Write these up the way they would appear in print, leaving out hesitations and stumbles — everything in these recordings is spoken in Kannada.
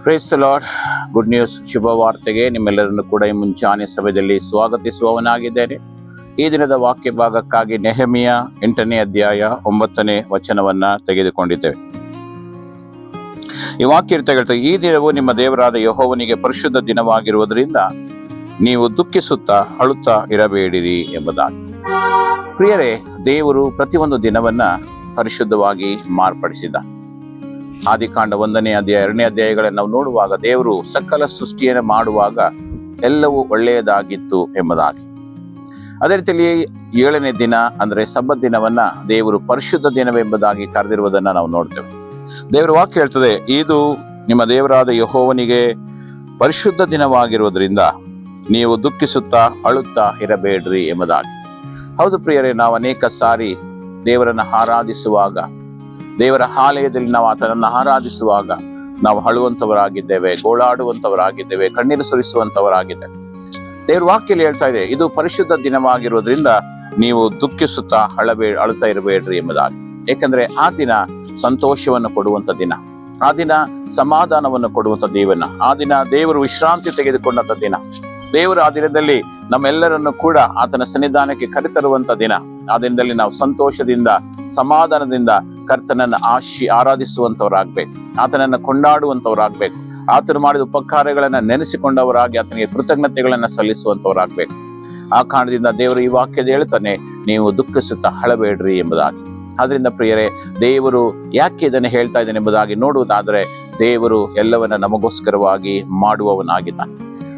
Price the lord. Good news, ಶುಭ ವಾರ್ತೆಗೆ ನಿಮ್ಮೆಲ್ಲರನ್ನು ಕೂಡ ಈ ಮುಂಚಾನೆ ಸಭೆಯಲ್ಲಿ ಸ್ವಾಗತಿಸುವವನಾಗಿದ್ದೇನೆ. ಈ ದಿನದ ವಾಕ್ಯ ಭಾಗಕ್ಕಾಗಿ ನೆಹೆಮಿಯ 8ನೇ ಅಧ್ಯಾಯ 9ನೇ ವಚನವನ್ನ ತೆಗೆದುಕೊಂಡಿದ್ದೇವೆ. ಈ ವಾಕ್ಯ ಹೇಳ್ತಾ, ಈ ದಿನವು ನಿಮ್ಮ ದೇವರಾದ ಯೆಹೋವನಿಗೆ ಪರಿಶುದ್ಧ ದಿನವಾಗಿರುವುದರಿಂದ ನೀವು ದುಃಖಿಸುತ್ತಾ ಅಳುತ್ತಾ ಇರಬೇಡಿರಿ ಎಂಬುದಾಗಿ. ಪ್ರಿಯರೇ, ದೇವರು ಪ್ರತಿಯೊಂದು ದಿನವನ್ನ ಪರಿಶುದ್ಧವಾಗಿ ಮಾರ್ಪಡಿಸಿದ. ಆದಿಕಾಂಡ 1ನೇ ಅಧ್ಯಾಯ 2ನೇ ಅಧ್ಯಾಯಗಳನ್ನು ನಾವು ನೋಡುವಾಗ ದೇವರು ಸಕಲ ಸೃಷ್ಟಿಯನ್ನು ಮಾಡುವಾಗ ಎಲ್ಲವೂ ಒಳ್ಳೆಯದಾಗಿತ್ತು ಎಂಬುದಾಗಿ. ಅದೇ ರೀತಿಯಲ್ಲಿ 7ನೇ ದಿನ ಅಂದ್ರೆ ಸಬ್ಬತ್ ದಿನವನ್ನ ದೇವರು ಪರಿಶುದ್ಧ ದಿನವೆಂಬುದಾಗಿ ಕರೆದಿರುವುದನ್ನ ನಾವು ನೋಡ್ತೇವೆ. ದೇವರ ವಾಕ್ಯ ಹೇಳ್ತದೆ, ಇದು ನಿಮ್ಮ ದೇವರಾದ ಯೆಹೋವನಿಗೆ ಪರಿಶುದ್ಧ ದಿನವಾಗಿರುವುದರಿಂದ ನೀವು ದುಃಖಿಸುತ್ತಾ ಅಳುತ್ತಾ ಇರಬೇಡ್ರಿ ಎಂಬುದಾಗಿ. ಹೌದು ಪ್ರಿಯರೇ, ನಾವು ಅನೇಕ ಸಾರಿ ದೇವರನ್ನ ಆರಾಧಿಸುವಾಗ, ದೇವರ ಆಲಯದಲ್ಲಿ ನಾವು ಆತನನ್ನು ಆರಾಧಿಸುವಾಗ ನಾವು ಅಳುವಂತವರಾಗಿದ್ದೇವೆ, ಗೋಳಾಡುವಂತವರಾಗಿದ್ದೇವೆ, ಕಣ್ಣೀರು ಸುರಿಸುವಂತವರಾಗಿದ್ದೇವೆ. ದೇವರ ವಾಕ್ಯದಲ್ಲಿ ಹೇಳ್ತಾ ಇದೆ, ಇದು ಪರಿಶುದ್ಧ ದಿನವಾಗಿರುವುದರಿಂದ ನೀವು ದುಃಖಿಸುತ್ತಾ ಅಳುತ್ತಾ ಇರಬೇಡ್ರಿ ಎಂಬುದಾಗಿ. ಏಕೆಂದ್ರೆ ಆ ದಿನ ಸಂತೋಷವನ್ನು ಕೊಡುವಂತ ದಿನ, ಆ ದಿನ ಸಮಾಧಾನವನ್ನು ಕೊಡುವಂತ ದಿನ, ಆ ದಿನ ದೇವರು ವಿಶ್ರಾಂತಿ ತೆಗೆದುಕೊಂಡಂತ ದಿನ, ದೇವರು ಆ ದಿನದಲ್ಲಿ ನಮ್ಮೆಲ್ಲರನ್ನು ಕೂಡ ಆತನ ಸನ್ನಿಧಾನಕ್ಕೆ ಕರೆತರುವಂತ ದಿನ. ಆ ದಿನದಲ್ಲಿ ನಾವು ಸಂತೋಷದಿಂದ ಸಮಾಧಾನದಿಂದ ಕರ್ತನನ್ನು ಆರಾಧಿಸುವಂತವರಾಗ್ಬೇಕು, ಆತನನ್ನು ಕೊಂಡಾಡುವಂತವರಾಗ್ಬೇಕು, ಆತನು ಮಾಡಿದ ಉಪಕಾರಗಳನ್ನ ನೆನೆಸಿಕೊಂಡವರಾಗಿ ಆತನಿಗೆ ಕೃತಜ್ಞತೆಗಳನ್ನ ಸಲ್ಲಿಸುವಂತವರಾಗ್ಬೇಕು. ಆ ಕಾರಣದಿಂದ ದೇವರು ಈ ವಾಕ್ಯದ ಹೇಳ್ತಾನೆ, ನೀವು ದುಃಖಿಸುತ್ತಾ ಅಳಬೇಡ್ರಿ ಎಂಬುದಾಗಿ. ಆದ್ರಿಂದ ಪ್ರಿಯರೇ, ದೇವರು ಯಾಕೆ ಇದನ್ನು ಹೇಳ್ತಾ ಇದ್ದಾನೆ ಎಂಬುದಾಗಿ ನೋಡುವುದಾದ್ರೆ, ದೇವರು ಎಲ್ಲವನ್ನ ನಮಗೋಸ್ಕರವಾಗಿ ಮಾಡುವವನಾಗಿದ್ದಾನೆ.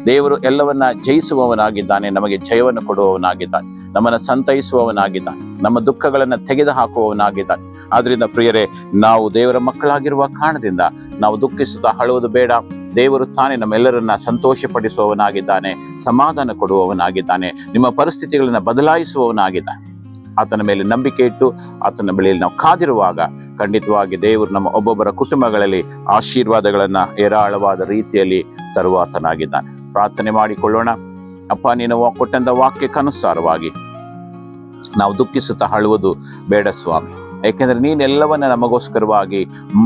ದೇವರು ಎಲ್ಲವನ್ನ ಜಯಿಸುವವನಾಗಿದ್ದಾನೆ, ನಮಗೆ ಜಯವನ್ನು ಕೊಡುವವನಾಗಿದ್ದಾನೆ, ನಮ್ಮನ್ನು ಸಂತೈಸುವವನಾಗಿದ್ದಾನೆ, ನಮ್ಮ ದುಃಖಗಳನ್ನು ತೆಗೆದು ಹಾಕುವವನಾಗಿದ್ದಾನೆ. ಆದ್ರಿಂದ ಪ್ರಿಯರೇ, ನಾವು ದೇವರ ಮಕ್ಕಳಾಗಿರುವ ಕಾರಣದಿಂದ ನಾವು ದುಃಖಿಸುತ್ತಾ ಅಳುವುದು ಬೇಡ. ದೇವರು ತಾನೇ ನಮ್ಮೆಲ್ಲರನ್ನ ಸಂತೋಷ ಪಡಿಸುವವನಾಗಿದ್ದಾನೆ, ಸಮಾಧಾನ ಕೊಡುವವನಾಗಿದ್ದಾನೆ, ನಿಮ್ಮ ಪರಿಸ್ಥಿತಿಗಳನ್ನ ಬದಲಾಯಿಸುವವನಾಗಿದ್ದಾನೆ. ಆತನ ಮೇಲೆ ನಂಬಿಕೆ ಇಟ್ಟು ಆತನ ಬಳಿಯಲ್ಲಿ ನಾವು ಕಾದಿರುವಾಗ ಖಂಡಿತವಾಗಿ ದೇವರು ನಮ್ಮ ಒಬ್ಬೊಬ್ಬರ ಕುಟುಂಬಗಳಲ್ಲಿ ಆಶೀರ್ವಾದಗಳನ್ನ ಏರಾಳವಾದ ರೀತಿಯಲ್ಲಿ ತರುವಾತನಾಗಿದ್ದಾನೆ. ಪ್ರಾರ್ಥನೆ ಮಾಡಿಕೊಳ್ಳೋಣ. ಅಪ್ಪ, ನೀನು ಕೊಟ್ಟಂತ ವಾಕ್ಯಕ್ಕನುಸಾರವಾಗಿ ನಾವು ದುಃಖಿಸುತ್ತಾ ಅಳುವುದು ಬೇಡ ಸ್ವಾಮಿ. ಯಾಕೆಂದ್ರೆ ನೀನೆಲ್ಲವನ್ನ ನಮಗೋಸ್ಕರವಾಗಿ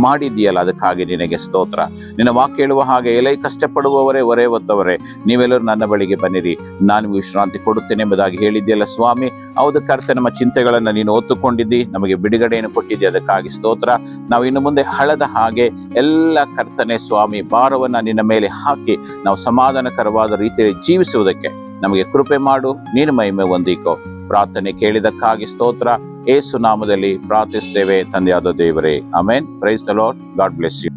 ಮಾಡಿದ್ದೀಯಲ್ಲ, ಅದಕ್ಕಾಗಿ ನಿನಗೆ ಸ್ತೋತ್ರ. ನಿನ್ನ ವಾಕ್ಯ ಹೇಳುವ ಹಾಗೆ, ಎಲೆ ಕಷ್ಟಪಡುವವರೇ ಹೊರೆ ಹೊತ್ತವರೇ ನೀವೆಲ್ಲರೂ ನನ್ನ ಬಳಿಗೆ ಬನ್ನಿರಿ, ನಾನು ವಿಶ್ರಾಂತಿ ಕೊಡುತ್ತೇನೆ ಎಂಬುದಾಗಿ ಹೇಳಿದ್ದೀಯಲ್ಲ ಸ್ವಾಮಿ. ಹೌದು ಕರ್ತನೆ, ನಮ್ಮ ಚಿಂತೆಗಳನ್ನು ನೀನು ಹೊತ್ತುಕೊಂಡಿದ್ದಿ, ನಮಗೆ ಬಿಡುಗಡೆಯನ್ನು ಕೊಟ್ಟಿದ್ದಿ, ಅದಕ್ಕಾಗಿ ಸ್ತೋತ್ರ. ನಾವು ಇನ್ನು ಮುಂದೆ ಹಳದ ಹಾಗೆ ಎಲ್ಲ ಕರ್ತನೆ ಸ್ವಾಮಿ ಭಾರವನ್ನ ನಿನ್ನ ಮೇಲೆ ಹಾಕಿ ನಾವು ಸಮಾಧಾನಕರವಾದ ರೀತಿಯಲ್ಲಿ ಜೀವಿಸುವುದಕ್ಕೆ ನಮಗೆ ಕೃಪೆ ಮಾಡು. ನೀನು ಮಹಿಮೆ ಹೊಂದಿಕೋ. ಪ್ರಾರ್ಥನೆ ಕೇಳಿದಕ್ಕಾಗಿ ಸ್ತೋತ್ರ. ಯೇಸು ನಾಮದಲ್ಲಿ ಪ್ರಾರ್ಥಿಸ್ತೇವೆ ತಂದೆಯಾದ ದೇವರೇ, amen. Praise the Lord. God bless you.